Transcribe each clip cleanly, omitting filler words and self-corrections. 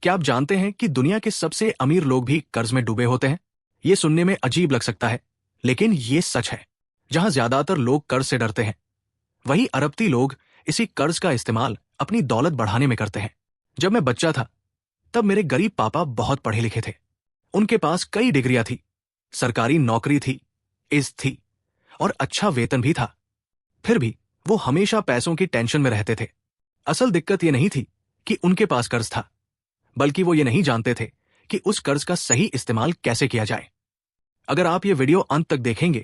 क्या आप जानते हैं कि दुनिया के सबसे अमीर लोग भी कर्ज में डूबे होते हैं? ये सुनने में अजीब लग सकता है, लेकिन ये सच है। जहां ज्यादातर लोग कर्ज से डरते हैं, वहीं अरबती लोग इसी कर्ज का इस्तेमाल अपनी दौलत बढ़ाने में करते हैं। जब मैं बच्चा था, तब मेरे गरीब पापा बहुत पढ़े लिखे थे। उनके पास कई डिग्रियां थी, सरकारी नौकरी थी, इज्जत थी और अच्छा वेतन भी था। फिर भी वो हमेशा पैसों की टेंशन में रहते थे। असल दिक्कत ये नहीं थी कि उनके पास कर्ज था, बल्कि वो ये नहीं जानते थे कि उस कर्ज का सही इस्तेमाल कैसे किया जाए। अगर आप ये वीडियो अंत तक देखेंगे,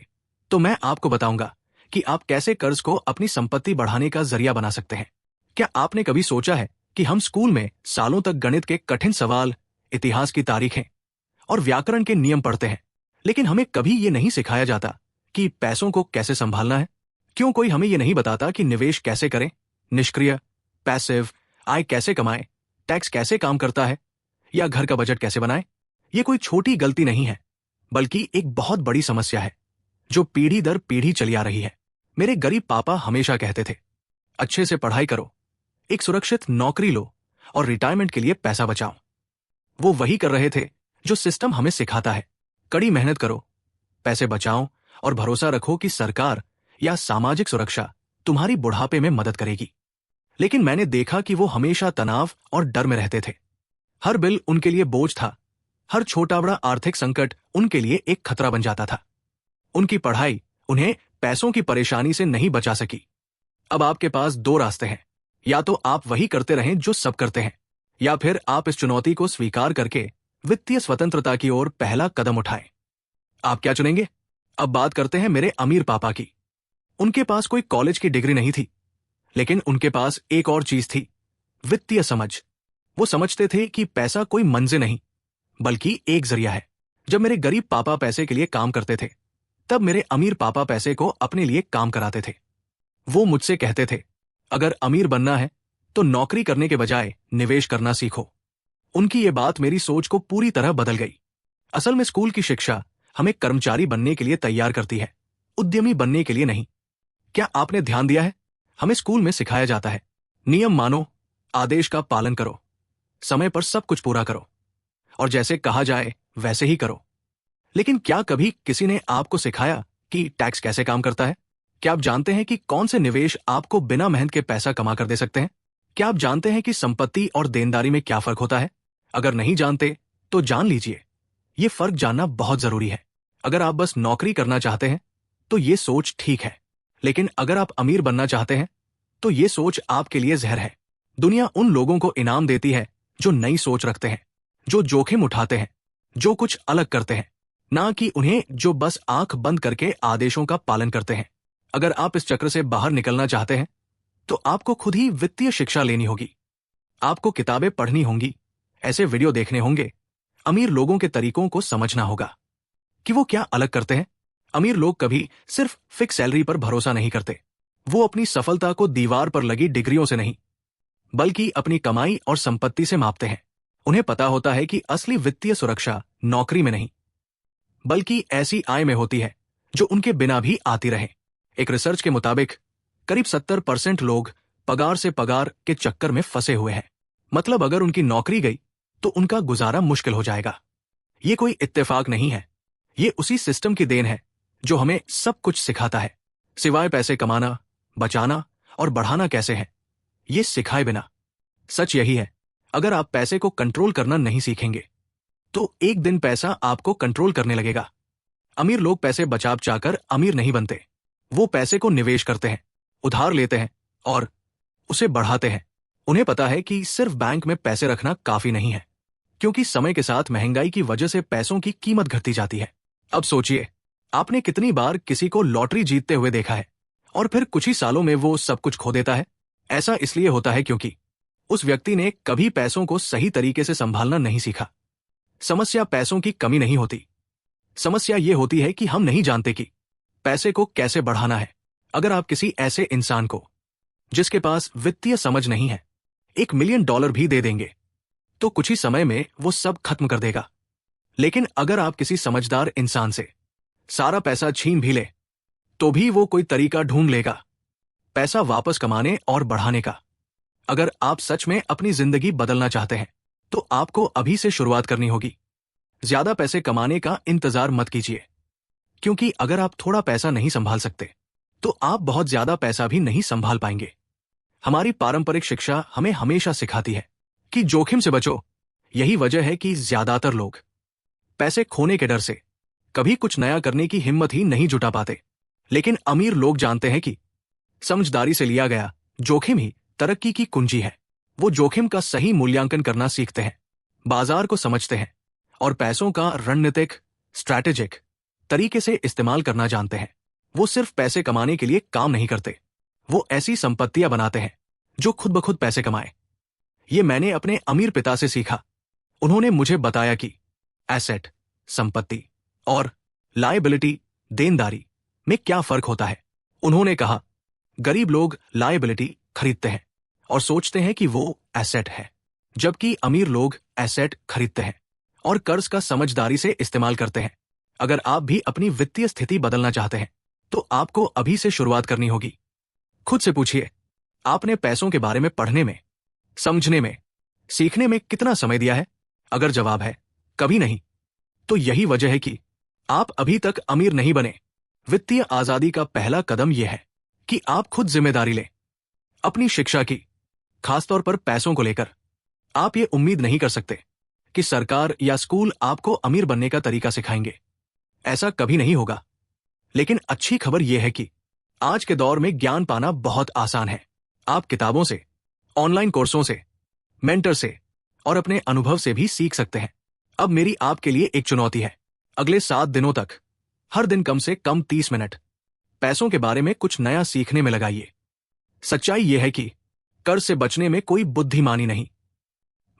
तो मैं आपको बताऊंगा कि आप कैसे कर्ज को अपनी संपत्ति बढ़ाने का जरिया बना सकते हैं। क्या आपने कभी सोचा है कि हम स्कूल में सालों तक गणित के कठिन सवाल, इतिहास की तारीखें और व्याकरण के नियम पढ़ते हैं, लेकिन हमें कभी ये नहीं सिखाया जाता कि पैसों को कैसे संभालना है? क्यों कोई हमें ये नहीं बताता कि निवेश कैसे करें, निष्क्रिय, पैसिव, आय कैसे कमाएं, टैक्स कैसे काम करता है, या घर का बजट कैसे बनाएं? ये कोई छोटी गलती नहीं है, बल्कि एक बहुत बड़ी समस्या है जो पीढ़ी दर पीढ़ी चली आ रही है। मेरे गरीब पापा हमेशा कहते थे, अच्छे से पढ़ाई करो, एक सुरक्षित नौकरी लो और रिटायरमेंट के लिए पैसा बचाओ। वो वही कर रहे थे जो सिस्टम हमें सिखाता है। कड़ी मेहनत करो, पैसे बचाओ और भरोसा रखो कि सरकार या सामाजिक सुरक्षा तुम्हारी बुढ़ापे में मदद करेगी। लेकिन मैंने देखा कि वो हमेशा तनाव और डर में रहते थे। हर बिल उनके लिए बोझ था, हर छोटा बड़ा आर्थिक संकट उनके लिए एक खतरा बन जाता था। उनकी पढ़ाई उन्हें पैसों की परेशानी से नहीं बचा सकी। अब आपके पास दो रास्ते हैं, या तो आप वही करते रहें जो सब करते हैं, या फिर आप इस चुनौती को स्वीकार करके वित्तीय स्वतंत्रता की ओर पहला कदम उठाएं। आप क्या चुनेंगे? अब बात करते हैं मेरे अमीर पापा की। उनके पास कोई कॉलेज की डिग्री नहीं थी, लेकिन उनके पास एक और चीज थी, वित्तीय समझ। वो समझते थे कि पैसा कोई मंजिल नहीं, बल्कि एक जरिया है। जब मेरे गरीब पापा पैसे के लिए काम करते थे, तब मेरे अमीर पापा पैसे को अपने लिए काम कराते थे। वो मुझसे कहते थे, अगर अमीर बनना है तो नौकरी करने के बजाय निवेश करना सीखो। उनकी ये बात मेरी सोच को पूरी तरह बदल गई। असल में स्कूल की शिक्षा हमें कर्मचारी बनने के लिए तैयार करती है, उद्यमी बनने के लिए नहीं। क्या आपने ध्यान दिया है? हमें स्कूल में सिखाया जाता है, नियम मानो, आदेश का पालन करो, समय पर सब कुछ पूरा करो और जैसे कहा जाए वैसे ही करो। लेकिन क्या कभी किसी ने आपको सिखाया कि टैक्स कैसे काम करता है? क्या आप जानते हैं कि कौन से निवेश आपको बिना मेहनत के पैसा कमा कर दे सकते हैं? क्या आप जानते हैं कि संपत्ति और देनदारी में क्या फर्क होता है? अगर नहीं जानते तो जान लीजिए। ये फर्क जानना बहुत जरूरी है। अगर आप बस नौकरी करना चाहते हैं तो ये सोच ठीक है, लेकिन अगर आप अमीर बनना चाहते हैं तो ये सोच आपके लिए जहर है। दुनिया उन लोगों को इनाम देती है जो नई सोच रखते हैं, जो जोखिम उठाते हैं, जो कुछ अलग करते हैं, ना कि उन्हें जो बस आंख बंद करके आदेशों का पालन करते हैं। अगर आप इस चक्र से बाहर निकलना चाहते हैं तो आपको खुद ही वित्तीय शिक्षा लेनी होगी। आपको किताबें पढ़नी होंगी, ऐसे वीडियो देखने होंगे, अमीर लोगों के तरीकों को समझना होगा कि वो क्या अलग करते हैं। अमीर लोग कभी सिर्फ फिक्स सैलरी पर भरोसा नहीं करते। वो अपनी सफलता को दीवार पर लगी डिग्रियों से नहीं, बल्कि अपनी कमाई और संपत्ति से मापते हैं। उन्हें पता होता है कि असली वित्तीय सुरक्षा नौकरी में नहीं, बल्कि ऐसी आय में होती है जो उनके बिना भी आती रहे। एक रिसर्च के मुताबिक करीब 70% लोग पगार से पगार के चक्कर में फंसे हुए हैं। मतलब अगर उनकी नौकरी गई तो उनका गुजारा मुश्किल हो जाएगा। ये कोई इत्तेफाक नहीं है, ये उसी सिस्टम की देन है जो हमें सब कुछ सिखाता है, सिवाय पैसे कमाना, बचाना और बढ़ाना कैसे है, ये सिखाए बिना। सच यही है, अगर आप पैसे को कंट्रोल करना नहीं सीखेंगे तो एक दिन पैसा आपको कंट्रोल करने लगेगा। अमीर लोग पैसे बचा बचाकर अमीर नहीं बनते। वो पैसे को निवेश करते हैं, उधार लेते हैं और उसे बढ़ाते हैं। उन्हें पता है कि सिर्फ बैंक में पैसे रखना काफी नहीं है, क्योंकि समय के साथ महंगाई की वजह से पैसों की कीमत घटती जाती है। अब सोचिए, आपने कितनी बार किसी को लॉटरी जीतते हुए देखा है और फिर कुछ ही सालों में वो सब कुछ खो देता है? ऐसा इसलिए होता है क्योंकि उस व्यक्ति ने कभी पैसों को सही तरीके से संभालना नहीं सीखा। समस्या पैसों की कमी नहीं होती, समस्या ये होती है कि हम नहीं जानते कि पैसे को कैसे बढ़ाना है। अगर आप किसी ऐसे इंसान को जिसके पास वित्तीय समझ नहीं है $1 मिलियन भी दे देंगे तो कुछ ही समय में वो सब खत्म कर देगा। लेकिन अगर आप किसी समझदार इंसान से सारा पैसा छीन भी ले तो भी वो कोई तरीका ढूंढ लेगा पैसा वापस कमाने और बढ़ाने का। अगर आप सच में अपनी जिंदगी बदलना चाहते हैं तो आपको अभी से शुरुआत करनी होगी। ज्यादा पैसे कमाने का इंतजार मत कीजिए, क्योंकि अगर आप थोड़ा पैसा नहीं संभाल सकते तो आप बहुत ज्यादा पैसा भी नहीं संभाल पाएंगे। हमारी पारंपरिक शिक्षा हमें हमेशा सिखाती है कि जोखिम से बचो। यही वजह है कि ज्यादातर लोग पैसे खोने के डर से कभी कुछ नया करने की हिम्मत ही नहीं जुटा पाते। लेकिन अमीर लोग जानते हैं कि समझदारी से लिया गया जोखिम ही तरक्की की कुंजी है। वो जोखिम का सही मूल्यांकन करना सीखते हैं, बाजार को समझते हैं और पैसों का रणनीतिक स्ट्रैटेजिक तरीके से इस्तेमाल करना जानते हैं। वो सिर्फ पैसे कमाने के लिए काम नहीं करते, वो ऐसी संपत्तियां बनाते हैं जो खुद ब खुद पैसे कमाए। ये मैंने अपने अमीर पिता से सीखा। उन्होंने मुझे बताया कि एसेट संपत्ति और लायबिलिटी देनदारी में क्या फर्क होता है। उन्होंने कहा, गरीब लोग लायबिलिटी खरीदते हैं और सोचते हैं कि वो एसेट है, जबकि अमीर लोग एसेट खरीदते हैं और कर्ज का समझदारी से इस्तेमाल करते हैं। अगर आप भी अपनी वित्तीय स्थिति बदलना चाहते हैं तो आपको अभी से शुरुआत करनी होगी। खुद से पूछिए, आपने पैसों के बारे में पढ़ने में, समझने में, सीखने में कितना समय दिया है? अगर जवाब है कभी नहीं, तो यही वजह है कि आप अभी तक अमीर नहीं बने। वित्तीय आजादी का पहला कदम यह है कि आप खुद जिम्मेदारी लें अपनी शिक्षा की, खासतौर पर पैसों को लेकर। आप ये उम्मीद नहीं कर सकते कि सरकार या स्कूल आपको अमीर बनने का तरीका सिखाएंगे। ऐसा कभी नहीं होगा। लेकिन अच्छी खबर यह है कि आज के दौर में ज्ञान पाना बहुत आसान है। आप किताबों से, ऑनलाइन कोर्सों से, मेंटर से और अपने अनुभव से भी सीख सकते हैं। अब मेरी आपके लिए एक चुनौती है। अगले 7 दिनों तक हर दिन कम से कम 30 मिनट पैसों के बारे में कुछ नया सीखने में लगाइए। सच्चाई यह है कि कर्ज से बचने में कोई बुद्धिमानी नहीं,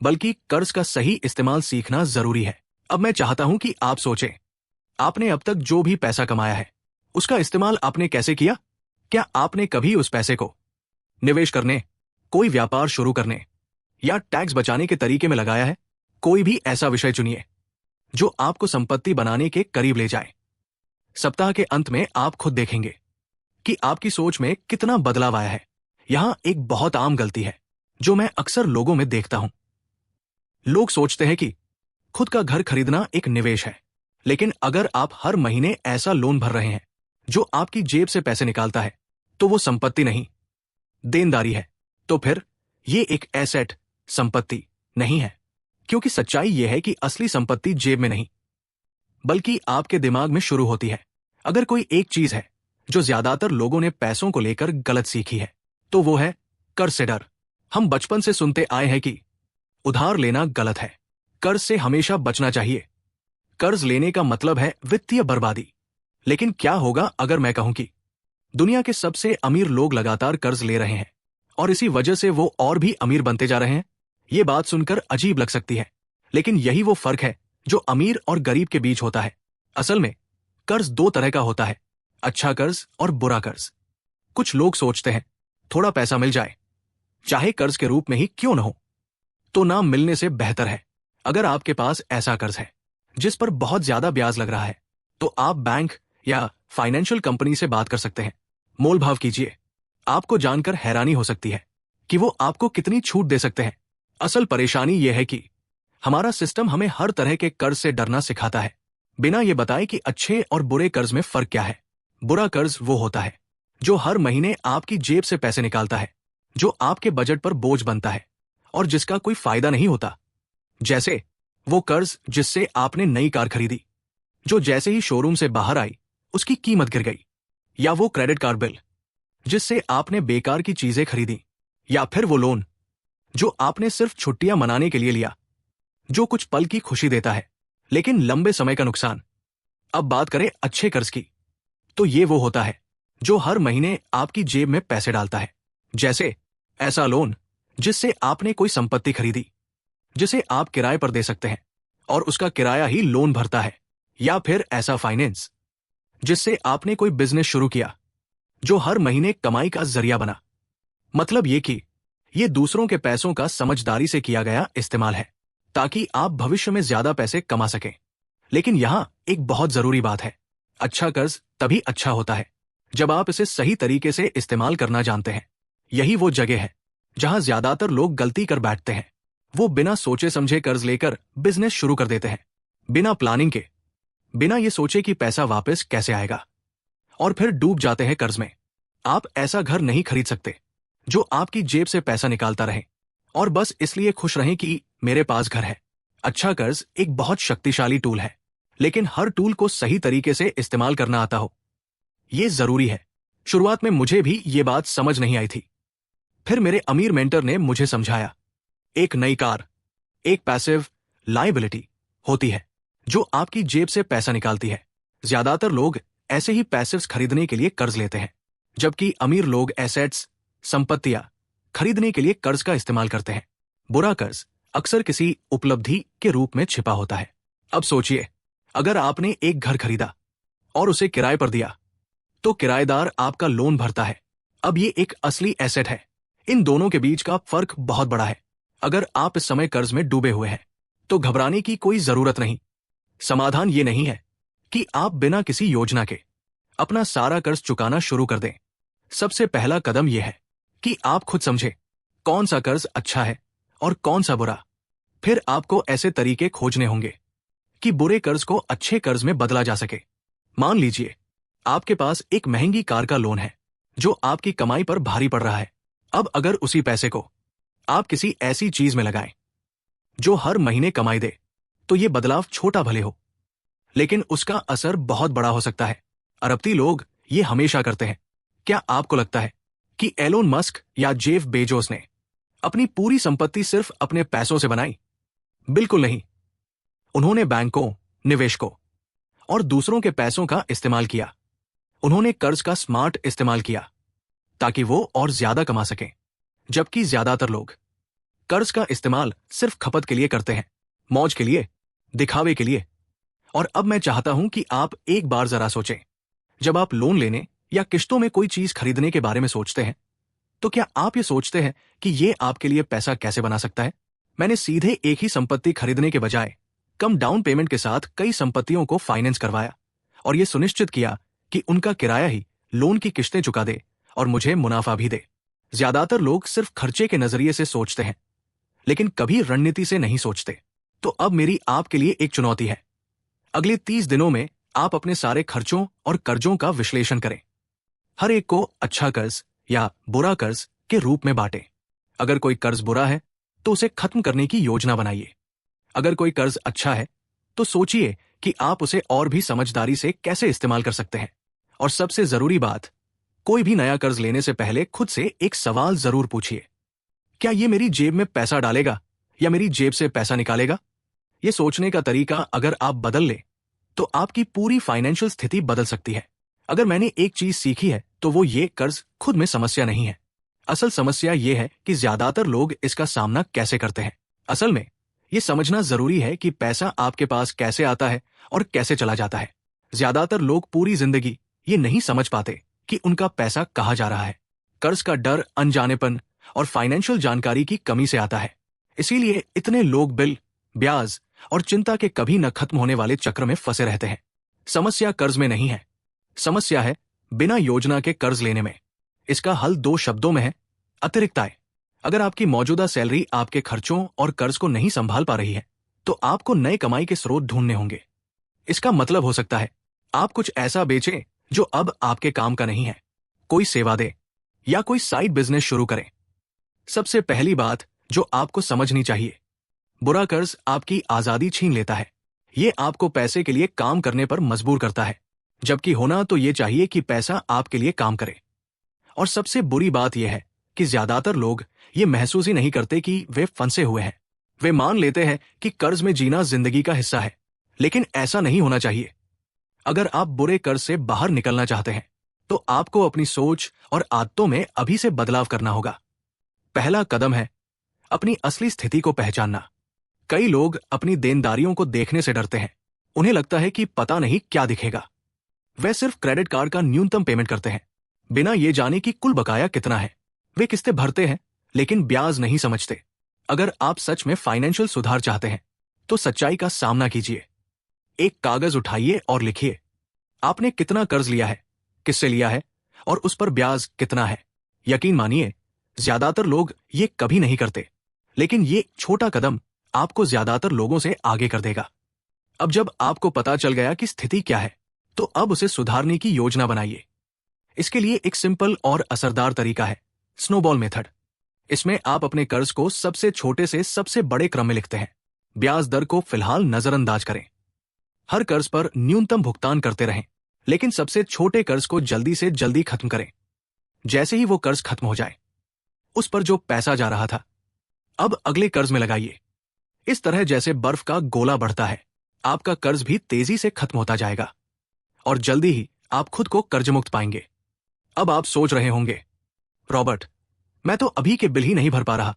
बल्कि कर्ज का सही इस्तेमाल सीखना जरूरी है। अब मैं चाहता हूं कि आप सोचें, आपने अब तक जो भी पैसा कमाया है उसका इस्तेमाल आपने कैसे किया? क्या आपने कभी उस पैसे को निवेश करने, कोई व्यापार शुरू करने या टैक्स बचाने के तरीके में लगाया है? कोई भी ऐसा विषय चुनिए जो आपको संपत्ति बनाने के करीब ले जाए। सप्ताह के अंत में आप खुद देखेंगे कि आपकी सोच में कितना बदलाव आया है। यहां एक बहुत आम गलती है जो मैं अक्सर लोगों में देखता हूं। लोग सोचते हैं कि खुद का घर खरीदना एक निवेश है, लेकिन अगर आप हर महीने ऐसा लोन भर रहे हैं जो आपकी जेब से पैसे निकालता है, तो वो संपत्ति नहीं, देनदारी है। तो फिर ये एक एसेट संपत्ति नहीं है, क्योंकि सच्चाई यह है कि असली संपत्ति जेब में नहीं, बल्कि आपके दिमाग में शुरू होती है। अगर कोई एक चीज है जो ज्यादातर लोगों ने पैसों को लेकर गलत सीखी है, तो वो है कर्ज से डर। हम बचपन से सुनते आए हैं कि उधार लेना गलत है, कर्ज से हमेशा बचना चाहिए। कर्ज लेने का मतलब है वित्तीय बर्बादी। लेकिन क्या होगा अगर मैं कहूं कि दुनिया के सबसे अमीर लोग लगातार कर्ज ले रहे हैं और इसी वजह से वो और भी अमीर बनते जा रहे हैं? ये बात सुनकर अजीब लग सकती है, लेकिन यही वो फर्क है जो अमीर और गरीब के बीच होता है। असल में कर्ज 2 तरह का होता है, अच्छा कर्ज और बुरा कर्ज। कुछ लोग सोचते हैं थोड़ा पैसा मिल जाए, चाहे कर्ज के रूप में ही क्यों न हो, तो ना मिलने से बेहतर है। अगर आपके पास ऐसा कर्ज है जिस पर बहुत ज्यादा ब्याज लग रहा है, तो आप बैंक या फाइनेंशियल कंपनी से बात कर सकते हैं। मोल भाव कीजिए। आपको जानकर हैरानी हो सकती है कि वो आपको कितनी छूट दे सकते हैं। असल परेशानी यह है कि हमारा सिस्टम हमें हर तरह के कर्ज से डरना सिखाता है, बिना ये बताए कि अच्छे और बुरे कर्ज में फर्क क्या है। बुरा कर्ज वो होता है जो हर महीने आपकी जेब से पैसे निकालता है, जो आपके बजट पर बोझ बनता है और जिसका कोई फायदा नहीं होता। जैसे वो कर्ज जिससे आपने नई कार खरीदी, जो जैसे ही शोरूम से बाहर आई उसकी कीमत गिर गई, या वो क्रेडिट कार्ड बिल जिससे आपने बेकार की चीजें खरीदी, या फिर वो लोन जो आपने सिर्फ छुट्टियां मनाने के लिए लिया, जो कुछ पल की खुशी देता है लेकिन लंबे समय का नुकसान। अब बात करें अच्छे कर्ज की, तो ये वो होता है जो हर महीने आपकी जेब में पैसे डालता है। जैसे ऐसा लोन जिससे आपने कोई संपत्ति खरीदी जिसे आप किराए पर दे सकते हैं और उसका किराया ही लोन भरता है, या फिर ऐसा फाइनेंस जिससे आपने कोई बिजनेस शुरू किया जो हर महीने कमाई का जरिया बना। मतलब ये कि ये दूसरों के पैसों का समझदारी से किया गया इस्तेमाल है ताकि आप भविष्य में ज्यादा पैसे कमा सकें। लेकिन यहां एक बहुत जरूरी बात है, अच्छा कर्ज तभी अच्छा होता है जब आप इसे सही तरीके से इस्तेमाल करना जानते हैं। यही वो जगह है जहां ज्यादातर लोग गलती कर बैठते हैं। वो बिना सोचे समझे कर्ज लेकर बिजनेस शुरू कर देते हैं, बिना प्लानिंग के, बिना ये सोचे कि पैसा वापस कैसे आएगा, और फिर डूब जाते हैं कर्ज में। आप ऐसा घर नहीं खरीद सकते जो आपकी जेब से पैसा निकालता रहे और बस इसलिए खुश रहें कि मेरे पास घर है। अच्छा कर्ज एक बहुत शक्तिशाली टूल है, लेकिन हर टूल को सही तरीके से इस्तेमाल करना आता हो, ये जरूरी है। शुरुआत में मुझे भी ये बात समझ नहीं आई थी। फिर मेरे अमीर मेंटर ने मुझे समझाया, एक नई कार एक पैसिव लायबिलिटी होती है जो आपकी जेब से पैसा निकालती है। ज्यादातर लोग ऐसे ही पैसिव्स खरीदने के लिए कर्ज लेते हैं, जबकि अमीर लोग एसेट्स, संपत्तियां खरीदने के लिए कर्ज का इस्तेमाल करते हैं। बुरा कर्ज अक्सर किसी उपलब्धि के रूप में छिपा होता है। अब सोचिए, अगर आपने एक घर खरीदा और उसे किराए पर दिया, तो किराएदार आपका लोन भरता है। अब ये एक असली एसेट है। इन दोनों के बीच का फर्क बहुत बड़ा है। अगर आप इस समय कर्ज में डूबे हुए हैं, तो घबराने की कोई जरूरत नहीं। समाधान ये नहीं है कि आप बिना किसी योजना के अपना सारा कर्ज चुकाना शुरू कर दें। सबसे पहला कदम यह है कि आप खुद समझें कौन सा कर्ज अच्छा है और कौन सा बुरा। फिर आपको ऐसे तरीके खोजने होंगे कि बुरे कर्ज को अच्छे कर्ज में बदला जा सके। मान लीजिए आपके पास एक महंगी कार का लोन है जो आपकी कमाई पर भारी पड़ रहा है। अब अगर उसी पैसे को आप किसी ऐसी चीज में लगाएं जो हर महीने कमाई दे, तो ये बदलाव छोटा भले हो, लेकिन उसका असर बहुत बड़ा हो सकता है। अरबती लोग ये हमेशा करते हैं। क्या आपको लगता है कि एलोन मस्क या जेफ बेजोस ने अपनी पूरी संपत्ति सिर्फ अपने पैसों से बनाई? बिल्कुल नहीं। उन्होंने बैंकों, निवेशकों और दूसरों के पैसों का इस्तेमाल किया। उन्होंने कर्ज का स्मार्ट इस्तेमाल किया ताकि वो और ज्यादा कमा सकें। जबकि ज्यादातर लोग कर्ज का इस्तेमाल सिर्फ खपत के लिए करते हैं, मौज के लिए, दिखावे के लिए। और अब मैं चाहता हूं कि आप एक बार जरा सोचें, जब आप लोन लेने या किश्तों में कोई चीज खरीदने के बारे में सोचते हैं, तो क्या आप ये सोचते हैं कि ये आपके लिए पैसा कैसे बना सकता है? मैंने सीधे एक ही संपत्ति खरीदने के बजाय कम डाउन पेमेंट के साथ कई संपत्तियों को फाइनेंस करवाया और ये सुनिश्चित किया कि उनका किराया ही लोन की किश्तें चुका दे और मुझे मुनाफा भी दे। ज्यादातर लोग सिर्फ खर्चे के नजरिए से सोचते हैं, लेकिन कभी रणनीति से नहीं सोचते। तो अब मेरी आपके लिए एक चुनौती है। अगले 30 दिनों में आप अपने सारे खर्चों और कर्जों का विश्लेषण करें। हर एक को अच्छा कर्ज या बुरा कर्ज के रूप में बांटें। अगर कोई कर्ज बुरा है, तो उसे खत्म करने की योजना बनाइए। अगर कोई कर्ज अच्छा है, तो सोचिए कि आप उसे और भी समझदारी से कैसे इस्तेमाल कर सकते हैं। और सबसे जरूरी बात, कोई भी नया कर्ज लेने से पहले खुद से एक सवाल जरूर पूछिए, क्या ये मेरी जेब में पैसा डालेगा या मेरी जेब से पैसा निकालेगा? ये सोचने का तरीका अगर आप बदल लें, तो आपकी पूरी फाइनेंशियल स्थिति बदल सकती है। अगर मैंने एक चीज सीखी है, तो वो ये कर्ज खुद में समस्या नहीं है। असल समस्या ये है कि ज्यादातर लोग इसका सामना कैसे करते हैं। असल में ये समझना जरूरी है कि पैसा आपके पास कैसे आता है और कैसे चला जाता है। ज्यादातर लोग पूरी जिंदगी ये नहीं समझ पाते कि उनका पैसा कहाँ जा रहा है। कर्ज का डर अनजानेपन और फाइनेंशियल जानकारी की कमी से आता है। इसीलिए इतने लोग बिल, ब्याज और चिंता के कभी न खत्म होने वाले चक्र में फंसे रहते हैं। समस्या कर्ज में नहीं है, समस्या है बिना योजना के कर्ज लेने में। इसका हल 2 शब्दों में है, अतिरिक्त आय। अगर आपकी मौजूदा सैलरी आपके खर्चों और कर्ज को नहीं संभाल पा रही है, तो आपको नए कमाई के स्रोत ढूंढने होंगे। इसका मतलब हो सकता है आप कुछ ऐसा बेचें जो अब आपके काम का नहीं है, कोई सेवा दे या कोई साइड बिजनेस शुरू करें। सबसे पहली बात जो आपको समझनी चाहिए, बुरा कर्ज आपकी आजादी छीन लेता है। ये आपको पैसे के लिए काम करने पर मजबूर करता है, जबकि होना तो ये चाहिए कि पैसा आपके लिए काम करे। और सबसे बुरी बात यह है कि ज्यादातर लोग ये महसूस ही नहीं करते कि वे फंसे हुए हैं। वे मान लेते हैं कि कर्ज में जीना जिंदगी का हिस्सा है, लेकिन ऐसा नहीं होना चाहिए। अगर आप बुरे कर्ज से बाहर निकलना चाहते हैं, तो आपको अपनी सोच और आदतों में अभी से बदलाव करना होगा। पहला कदम है अपनी असली स्थिति को पहचानना। कई लोग अपनी देनदारियों को देखने से डरते हैं। उन्हें लगता है कि पता नहीं क्या दिखेगा। वे सिर्फ क्रेडिट कार्ड का न्यूनतम पेमेंट करते हैं, बिना ये जाने कि कुल बकाया कितना है। वे किस्तें भरते हैं, लेकिन ब्याज नहीं समझते। अगर आप सच में फाइनेंशियल सुधार चाहते हैं, तो सच्चाई का सामना कीजिए। एक कागज उठाइए और लिखिए, आपने कितना कर्ज लिया है, किससे लिया है और उस पर ब्याज कितना है। यकीन मानिए, ज्यादातर लोग ये कभी नहीं करते। लेकिन ये छोटा कदम आपको ज्यादातर लोगों से आगे कर देगा। अब जब आपको पता चल गया कि स्थिति क्या है, तो अब उसे सुधारने की योजना बनाइए। इसके लिए एक सिंपल और असरदार तरीका है स्नोबॉल मेथड। इसमें आप अपने कर्ज को सबसे छोटे से सबसे बड़े क्रम में लिखते हैं। ब्याज दर को फिलहाल नजरअंदाज करें। हर कर्ज पर न्यूनतम भुगतान करते रहें, लेकिन सबसे छोटे कर्ज को जल्दी से जल्दी खत्म करें। जैसे ही वो कर्ज खत्म हो जाए, उस पर जो पैसा जा रहा था, अब अगले कर्ज में लगाइए। इस तरह जैसे बर्फ का गोला बढ़ता है, आपका कर्ज भी तेजी से खत्म होता जाएगा और जल्दी ही आप खुद को कर्जमुक्त पाएंगे। अब आप सोच रहे होंगे, रॉबर्ट, मैं तो अभी के बिल ही नहीं भर पा रहा,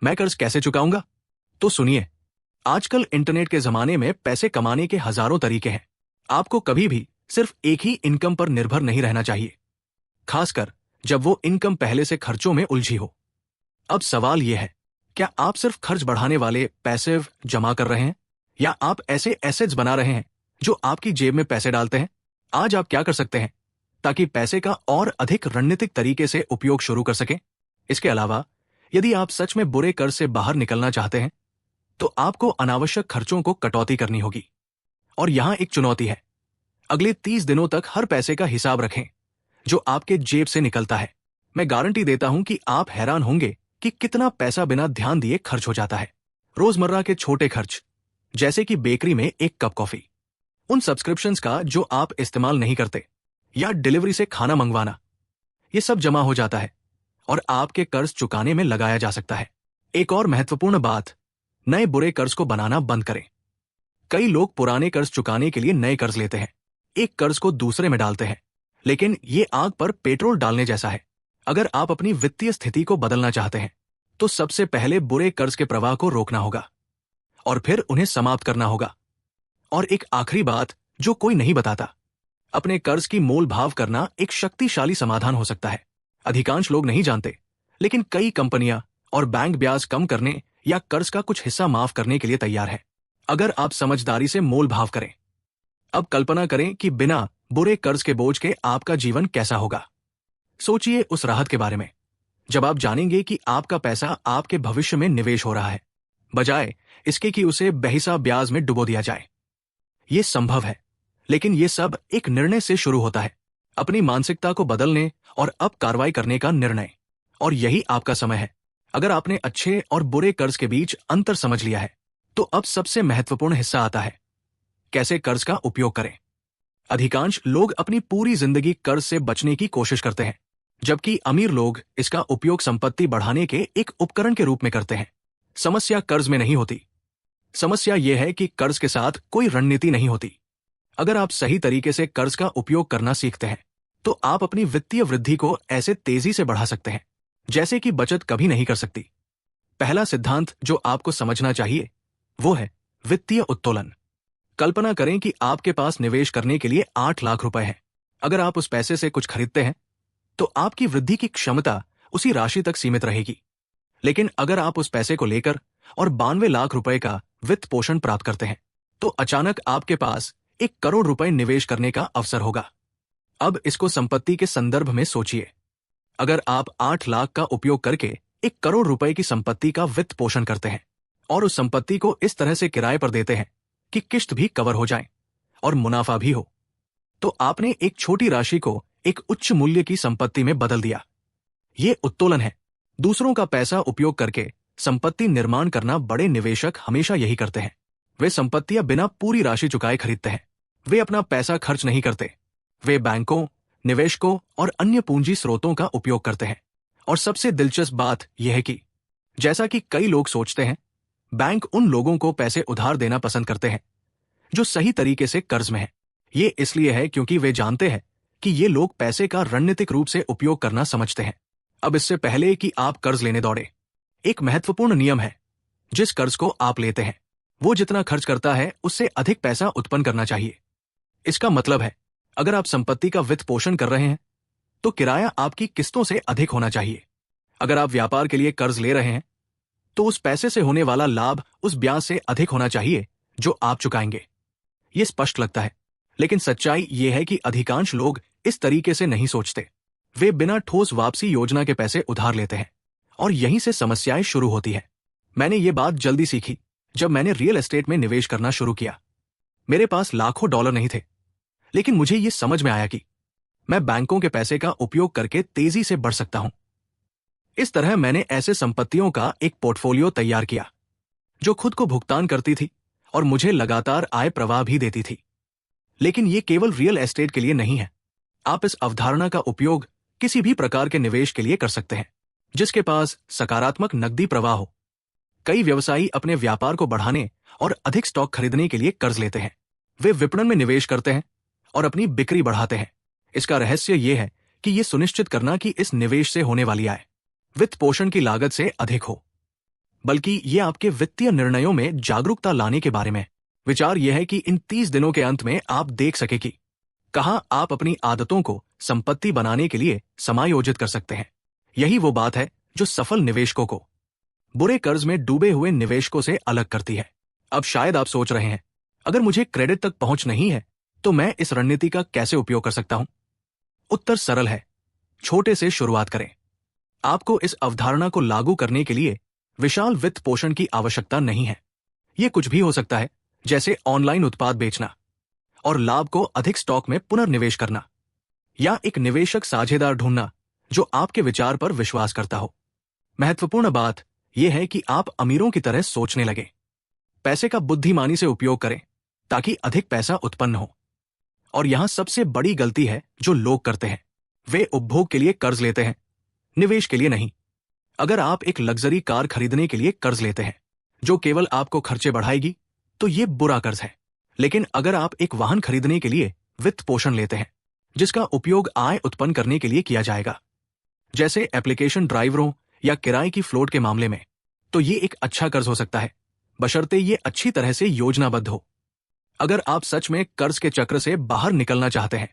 मैं कर्ज कैसे चुकाऊंगा? तो सुनिए, आजकल इंटरनेट के जमाने में पैसे कमाने के हजारों तरीके हैं। आपको कभी भी सिर्फ एक ही इनकम पर निर्भर नहीं रहना चाहिए, खासकर जब वो इनकम पहले से खर्चों में उलझी हो। अब सवाल यह है, क्या आप सिर्फ खर्च बढ़ाने वाले पैसिव जमा कर रहे हैं, या आप ऐसे एसेट्स बना रहे हैं जो आपकी जेब में पैसे डालते हैं? आज आप क्या कर सकते हैं ताकि पैसे का और अधिक रणनीतिक तरीके से उपयोग शुरू कर सकें? इसके अलावा, यदि आप सच में बुरे कर्ज से बाहर निकलना चाहते हैं, तो आपको अनावश्यक खर्चों को कटौती करनी होगी। और यहां एक चुनौती है, अगले 30 दिनों तक हर पैसे का हिसाब रखें जो आपके जेब से निकलता है। मैं गारंटी देता हूं कि आप हैरान होंगे कि कितना पैसा बिना ध्यान दिए खर्च हो जाता है। रोजमर्रा के छोटे खर्च, जैसे कि बेकरी में एक कप कॉफी, उन सब्सक्रिप्शंस का जो आप इस्तेमाल नहीं करते, या डिलीवरी से खाना मंगवाना, ये सब जमा हो जाता है और आपके कर्ज चुकाने में लगाया जा सकता है। एक और महत्वपूर्ण बात, नए बुरे कर्ज को बनाना बंद करें। कई लोग पुराने कर्ज चुकाने के लिए नए कर्ज लेते हैं, एक कर्ज को दूसरे में डालते हैं, लेकिन ये आग पर पेट्रोल डालने जैसा है। अगर आप अपनी वित्तीय स्थिति को बदलना चाहते हैं, तो सबसे पहले बुरे कर्ज के प्रवाह को रोकना होगा और फिर उन्हें समाप्त करना होगा। और एक आखिरी बात जो कोई नहीं बताता, अपने कर्ज की मोल भाव करना एक शक्तिशाली समाधान हो सकता है। अधिकांश लोग नहीं जानते, लेकिन कई कंपनियां और बैंक ब्याज कम करने या कर्ज का कुछ हिस्सा माफ करने के लिए तैयार है, अगर आप समझदारी से मोल भाव करें। अब कल्पना करें कि बिना बुरे कर्ज के बोझ के आपका जीवन कैसा होगा। सोचिए उस राहत के बारे में जब आप जानेंगे कि आपका पैसा आपके भविष्य में निवेश हो रहा है, बजाय इसके कि उसे बेहिसाब ब्याज में डुबो दिया जाए। यह संभव है, लेकिन यह सब एक निर्णय से शुरू होता है, अपनी मानसिकता को बदलने और अब कार्रवाई करने का निर्णय। और यही आपका समय है। अगर आपने अच्छे और बुरे कर्ज के बीच अंतर समझ लिया है, तो अब सबसे महत्वपूर्ण हिस्सा आता है, कैसे कर्ज का उपयोग करें। अधिकांश लोग अपनी पूरी जिंदगी कर्ज से बचने की कोशिश करते हैं, जबकि अमीर लोग इसका उपयोग संपत्ति बढ़ाने के एक उपकरण के रूप में करते हैं। समस्या कर्ज में नहीं होती, समस्या यह है कि कर्ज के साथ कोई रणनीति नहीं होती। अगर आप सही तरीके से कर्ज का उपयोग करना सीखते हैं, तो आप अपनी वित्तीय वृद्धि को ऐसे तेजी से बढ़ा सकते हैं जैसे कि बचत कभी नहीं कर सकती। पहला सिद्धांत जो आपको समझना चाहिए वो है वित्तीय उत्तोलन। कल्पना करें कि आपके पास निवेश करने के लिए 8 लाख रुपए हैं। अगर आप उस पैसे से कुछ खरीदते हैं, तो आपकी वृद्धि की क्षमता उसी राशि तक सीमित रहेगी। लेकिन अगर आप उस पैसे को लेकर और 92 लाख रुपए का वित्त पोषण प्राप्त करते हैं, तो अचानक आपके पास 1 करोड़ रुपए निवेश करने का अवसर होगा। अब इसको संपत्ति के संदर्भ में सोचिए। अगर आप 8 लाख का उपयोग करके 1 करोड़ रुपए की संपत्ति का वित्त पोषण करते हैं और उस संपत्ति को इस तरह से किराए पर देते हैं कि किस्त भी कवर हो जाए और मुनाफा भी हो, तो आपने एक छोटी राशि को एक उच्च मूल्य की संपत्ति में बदल दिया। ये उत्तोलन है। दूसरों का पैसा उपयोग करके संपत्ति निर्माण करना बड़े निवेशक हमेशा यही करते हैं। वे संपत्तियां बिना पूरी राशि चुकाए खरीदते हैं। वे अपना पैसा खर्च नहीं करते। वे बैंकों, निवेशकों और अन्य पूंजी स्रोतों का उपयोग करते हैं। और सबसे दिलचस्प बात यह है कि जैसा कि कई लोग सोचते हैं, बैंक उन लोगों को पैसे उधार देना पसंद करते हैं जो सही तरीके से कर्ज में हैं। ये इसलिए है क्योंकि वे जानते हैं कि ये लोग पैसे का रणनीतिक रूप से उपयोग करना समझते हैं। अब इससे पहले कि आप कर्ज लेने दौड़े, एक महत्वपूर्ण नियम है, जिस कर्ज को आप लेते हैं वो जितना खर्च करता है उससे अधिक पैसा उत्पन्न करना चाहिए। इसका मतलब है, अगर आप संपत्ति का वित्त पोषण कर रहे हैं, तो किराया आपकी किस्तों से अधिक होना चाहिए। अगर आप व्यापार के लिए कर्ज ले रहे हैं, तो उस पैसे से होने वाला लाभ उस ब्याज से अधिक होना चाहिए जो आप चुकाएंगे। यह स्पष्ट लगता है, लेकिन सच्चाई यह है कि अधिकांश लोग इस तरीके से नहीं सोचते। वे बिना ठोस वापसी योजना के पैसे उधार लेते हैं और यहीं से समस्याएं शुरू होती है। मैंने ये बात जल्दी सीखी जब मैंने रियल एस्टेट में निवेश करना शुरू किया। मेरे पास लाखों डॉलर नहीं थे, लेकिन मुझे ये समझ में आया कि मैं बैंकों के पैसे का उपयोग करके तेजी से बढ़ सकता हूं। इस तरह मैंने ऐसे संपत्तियों का एक पोर्टफोलियो तैयार किया जो खुद को भुगतान करती थी और मुझे लगातार आय प्रवाह भी देती थी। लेकिन ये केवल रियल एस्टेट के लिए नहीं है। आप इस अवधारणा का उपयोग किसी भी प्रकार के निवेश के लिए कर सकते हैं जिसके पास सकारात्मक नकदी प्रवाह हो। कई व्यवसायी अपने व्यापार को बढ़ाने और अधिक स्टॉक खरीदने के लिए कर्ज लेते हैं। वे विपणन में निवेश करते हैं और अपनी बिक्री बढ़ाते हैं। इसका रहस्य यह है कि यह सुनिश्चित करना कि इस निवेश से होने वाली आय वित्त पोषण की लागत से अधिक हो, बल्कि यह आपके वित्तीय निर्णयों में जागरूकता लाने के बारे में। विचार यह है कि इन 30 दिनों के अंत में आप देख सके कि कहां आप अपनी आदतों को संपत्ति बनाने के लिए समायोजित कर सकते हैं। यही वो बात है जो सफल निवेशकों को बुरे कर्ज में डूबे हुए निवेशकों से अलग करती है। अब शायद आप सोच रहे हैं, अगर मुझे क्रेडिट तक पहुंच नहीं है तो मैं इस रणनीति का कैसे उपयोग कर सकता हूं? उत्तर सरल है, छोटे से शुरुआत करें। आपको इस अवधारणा को लागू करने के लिए विशाल वित्त पोषण की आवश्यकता नहीं है। यह कुछ भी हो सकता है, जैसे ऑनलाइन उत्पाद बेचना और लाभ को अधिक स्टॉक में पुनर्निवेश करना, या एक निवेशक साझेदार ढूंढना जो आपके विचार पर विश्वास करता हो। महत्वपूर्ण बात यह है कि आप अमीरों की तरह सोचने लगे। पैसे का बुद्धिमानी से उपयोग करें ताकि अधिक पैसा उत्पन्न हो। और यहां सबसे बड़ी गलती है जो लोग करते हैं, वे उपभोग के लिए कर्ज लेते हैं, निवेश के लिए नहीं। अगर आप एक लग्जरी कार खरीदने के लिए कर्ज लेते हैं जो केवल आपको खर्चे बढ़ाएगी, तो यह बुरा कर्ज है। लेकिन अगर आप एक वाहन खरीदने के लिए वित्त पोषण लेते हैं जिसका उपयोग आय उत्पन्न करने के लिए किया जाएगा, जैसे एप्लीकेशन ड्राइवरों या किराए की फ्लोट के मामले में, तो ये एक अच्छा कर्ज हो सकता है, बशर्ते ये अच्छी तरह से योजनाबद्ध हो। अगर आप सच में कर्ज के चक्र से बाहर निकलना चाहते हैं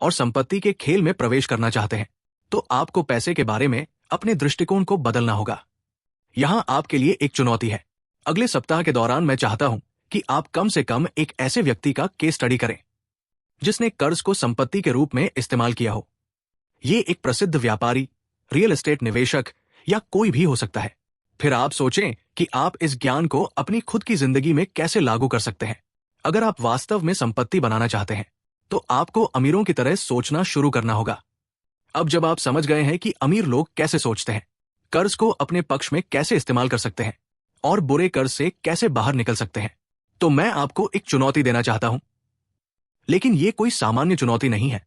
और संपत्ति के खेल में प्रवेश करना चाहते हैं, तो आपको पैसे के बारे में अपने दृष्टिकोण को बदलना होगा। यहां आपके लिए एक चुनौती है। अगले सप्ताह के दौरान मैं चाहता हूं कि आप कम से कम एक ऐसे व्यक्ति का केस स्टडी करें जिसने कर्ज को संपत्ति के रूप में इस्तेमाल किया हो। ये एक प्रसिद्ध व्यापारी, रियल एस्टेट निवेशक या कोई भी हो सकता है। फिर आप सोचें कि आप इस ज्ञान को अपनी खुद की जिंदगी में कैसे लागू कर सकते हैं। अगर आप वास्तव में संपत्ति बनाना चाहते हैं तो आपको अमीरों की तरह सोचना शुरू करना होगा। अब जब आप समझ गए हैं कि अमीर लोग कैसे सोचते हैं, कर्ज को अपने पक्ष में कैसे इस्तेमाल कर सकते हैं और बुरे कर्ज से कैसे बाहर निकल सकते हैं, तो मैं आपको एक चुनौती देना चाहता हूं। लेकिन यह कोई सामान्य चुनौती नहीं है।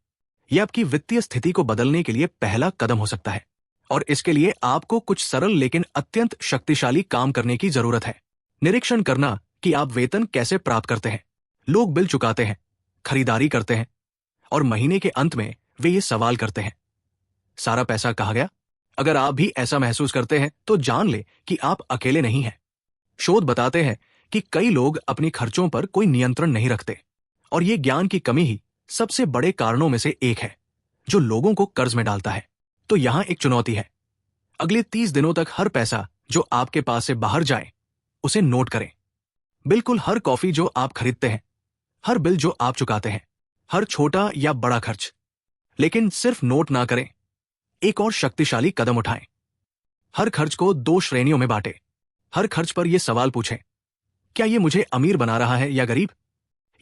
यह आपकी वित्तीय स्थिति को बदलने के लिए पहला कदम हो सकता है, और इसके लिए आपको कुछ सरल लेकिन अत्यंत शक्तिशाली काम करने की जरूरत है। निरीक्षण करना कि आप वेतन कैसे प्राप्त करते हैं। लोग बिल चुकाते हैं, खरीदारी करते हैं, और महीने के अंत में वे ये सवाल करते हैं, सारा पैसा कहाँ गया? अगर आप भी ऐसा महसूस करते हैं तो जान ले कि आप अकेले नहीं हैं। शोध बताते हैं कि कई लोग अपनी खर्चों पर कोई नियंत्रण नहीं रखते, और ये ज्ञान की कमी ही सबसे बड़े कारणों में से एक है जो लोगों को कर्ज में डालता है। तो यहां एक चुनौती है। अगले 30 दिनों तक हर पैसा जो आपके पास से बाहर जाए उसे नोट करें। बिल्कुल हर कॉफी जो आप खरीदते हैं, हर बिल जो आप चुकाते हैं, हर छोटा या बड़ा खर्च। लेकिन सिर्फ नोट ना करें, एक और शक्तिशाली कदम उठाएं। हर खर्च को 2 श्रेणियों में बांटें। हर खर्च पर यह सवाल पूछें, क्या यह मुझे अमीर बना रहा है या गरीब?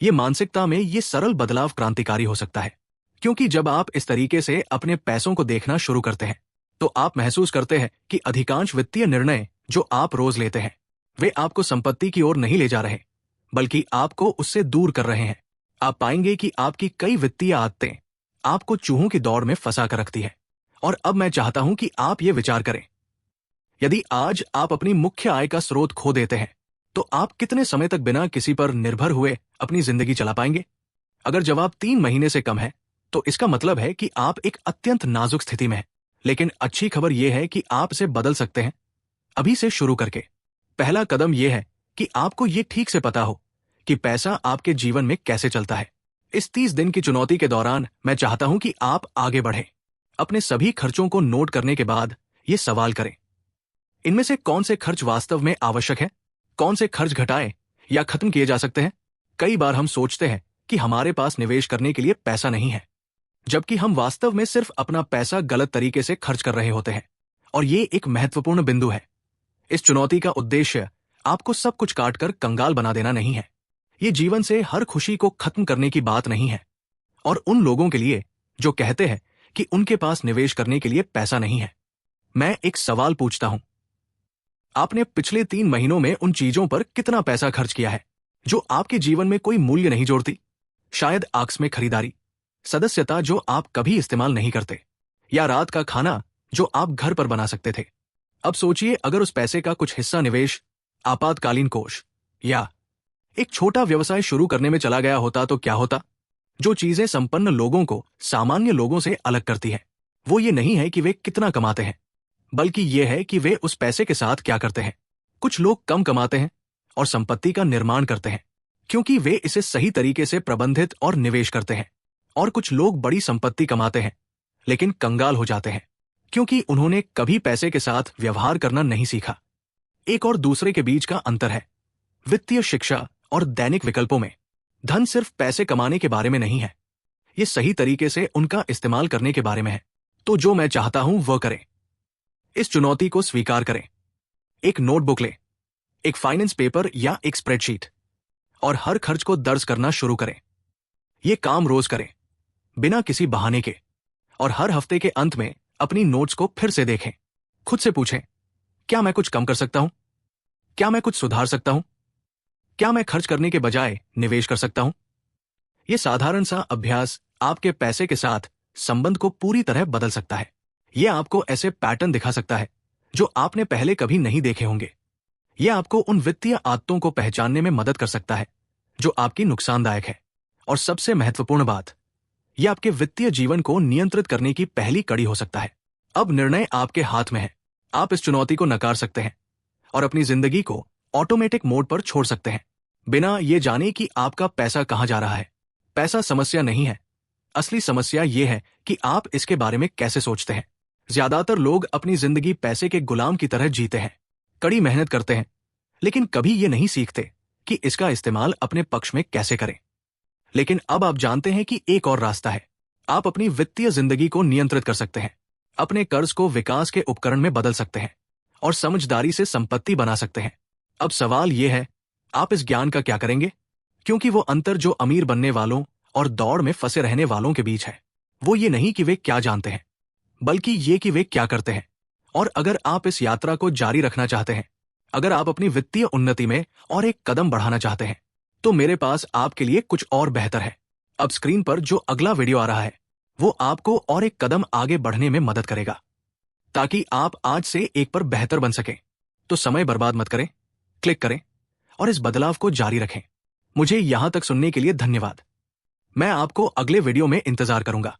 ये मानसिकता में ये सरल बदलाव क्रांतिकारी हो सकता है, क्योंकि जब आप इस तरीके से अपने पैसों को देखना शुरू करते हैं तो आप महसूस करते हैं कि अधिकांश वित्तीय निर्णय जो आप रोज लेते हैं वे आपको संपत्ति की ओर नहीं ले जा रहे, बल्कि आपको उससे दूर कर रहे हैं। आप पाएंगे कि आपकी कई वित्तीय आदतें आपको चूहों की दौड़ में फंसा कर रखती है। और अब मैं चाहता हूं कि आप ये विचार करें, यदि आज आप अपनी मुख्य आय का स्रोत खो देते हैं तो आप कितने समय तक बिना किसी पर निर्भर हुए अपनी जिंदगी चला पाएंगे? अगर जवाब 3 महीने से कम है तो इसका मतलब है कि आप एक अत्यंत नाजुक स्थिति में हैं। लेकिन अच्छी खबर यह है कि आप इसे बदल सकते हैं, अभी से शुरू करके। पहला कदम यह है कि आपको यह ठीक से पता हो कि पैसा आपके जीवन में कैसे चलता है। इस 30 दिन की चुनौती के दौरान मैं चाहता हूं कि आप आगे बढ़ें। अपने सभी खर्चों को नोट करने के बाद ये सवाल करें, इनमें से कौन से खर्च वास्तव में आवश्यक है? कौन से खर्च घटाए या खत्म किए जा सकते हैं? कई बार हम सोचते हैं कि हमारे पास निवेश करने के लिए पैसा नहीं है, जबकि हम वास्तव में सिर्फ अपना पैसा गलत तरीके से खर्च कर रहे होते हैं। और ये एक महत्वपूर्ण बिंदु है। इस चुनौती का उद्देश्य आपको सब कुछ काटकर कंगाल बना देना नहीं है। ये जीवन से हर खुशी को खत्म करने की बात नहीं है। और उन लोगों के लिए जो कहते हैं कि उनके पास निवेश करने के लिए पैसा नहीं है, मैं एक सवाल पूछता हूं। आपने पिछले 3 महीनों में उन चीजों पर कितना पैसा खर्च किया है जो आपके जीवन में कोई मूल्य नहीं जोड़ती? शायद आकस्मिक खरीदारी, सदस्यता जो आप कभी इस्तेमाल नहीं करते, या रात का खाना जो आप घर पर बना सकते थे। अब सोचिए, अगर उस पैसे का कुछ हिस्सा निवेश, आपातकालीन कोष या एक छोटा व्यवसाय शुरू करने में चला गया होता तो क्या होता? जो चीजें संपन्न लोगों को सामान्य लोगों से अलग करती है, वो ये नहीं है कि वे कितना कमाते हैं, बल्कि ये है कि वे उस पैसे के साथ क्या करते हैं। कुछ लोग कम कमाते हैं और संपत्ति का निर्माण करते हैं क्योंकि वे इसे सही तरीके से प्रबंधित और निवेश करते हैं। और कुछ लोग बड़ी संपत्ति कमाते हैं लेकिन कंगाल हो जाते हैं क्योंकि उन्होंने कभी पैसे के साथ व्यवहार करना नहीं सीखा। एक और दूसरे के बीच का अंतर है वित्तीय शिक्षा और दैनिक विकल्पों में। धन सिर्फ पैसे कमाने के बारे में नहीं है, ये सही तरीके से उनका इस्तेमाल करने के बारे में है। तो जो मैं चाहता हूं वह करें। इस चुनौती को स्वीकार करें। एक नोटबुक लें, एक फाइनेंस पेपर या एक स्प्रेडशीट, और हर खर्च को दर्ज करना शुरू करें। यह काम रोज करें, बिना किसी बहाने के, और हर हफ्ते के अंत में अपनी नोट्स को फिर से देखें। खुद से पूछें, क्या मैं कुछ कम कर सकता हूं? क्या मैं कुछ सुधार सकता हूं? क्या मैं खर्च करने के बजाय निवेश कर सकता हूं? यह साधारण सा अभ्यास आपके पैसे के साथ संबंध को पूरी तरह बदल सकता है। यह आपको ऐसे पैटर्न दिखा सकता है जो आपने पहले कभी नहीं देखे होंगे। यह आपको उन वित्तीय आदतों को पहचानने में मदद कर सकता है जो आपकी नुकसानदायक है। और सबसे महत्वपूर्ण बात, यह आपके वित्तीय जीवन को नियंत्रित करने की पहली कड़ी हो सकता है। अब निर्णय आपके हाथ में है। आप इस चुनौती को नकार सकते हैं और अपनी जिंदगी को ऑटोमेटिक मोड पर छोड़ सकते हैं, बिना ये जाने कि आपका पैसा कहां जा रहा है। पैसा समस्या नहीं है, असली समस्या यह है कि आप इसके बारे में कैसे सोचते हैं। ज्यादातर लोग अपनी जिंदगी पैसे के गुलाम की तरह जीते हैं, कड़ी मेहनत करते हैं, लेकिन कभी ये नहीं सीखते कि इसका इस्तेमाल अपने पक्ष में कैसे करें। लेकिन अब आप जानते हैं कि एक और रास्ता है। आप अपनी वित्तीय जिंदगी को नियंत्रित कर सकते हैं, अपने कर्ज को विकास के उपकरण में बदल सकते हैं और समझदारी से संपत्ति बना सकते हैं। अब सवाल यह है, आप इस ज्ञान का क्या करेंगे? क्योंकि वो अंतर जो अमीर बनने वालों और दौड़ में फंसे रहने वालों के बीच है, वो ये नहीं कि वे क्या जानते हैं, बल्कि ये कि वे क्या करते हैं। और अगर आप इस यात्रा को जारी रखना चाहते हैं, अगर आप अपनी वित्तीय उन्नति में और एक कदम बढ़ाना चाहते हैं, तो मेरे पास आपके लिए कुछ और बेहतर है। अब स्क्रीन पर जो अगला वीडियो आ रहा है, वो आपको और एक कदम आगे बढ़ने में मदद करेगा, ताकि आप आज से एक पर बेहतर बन सकें। तो समय बर्बाद मत करें, क्लिक करें और इस बदलाव को जारी रखें। मुझे यहां तक सुनने के लिए धन्यवाद। मैं आपको अगले वीडियो में इंतजार करूंगा।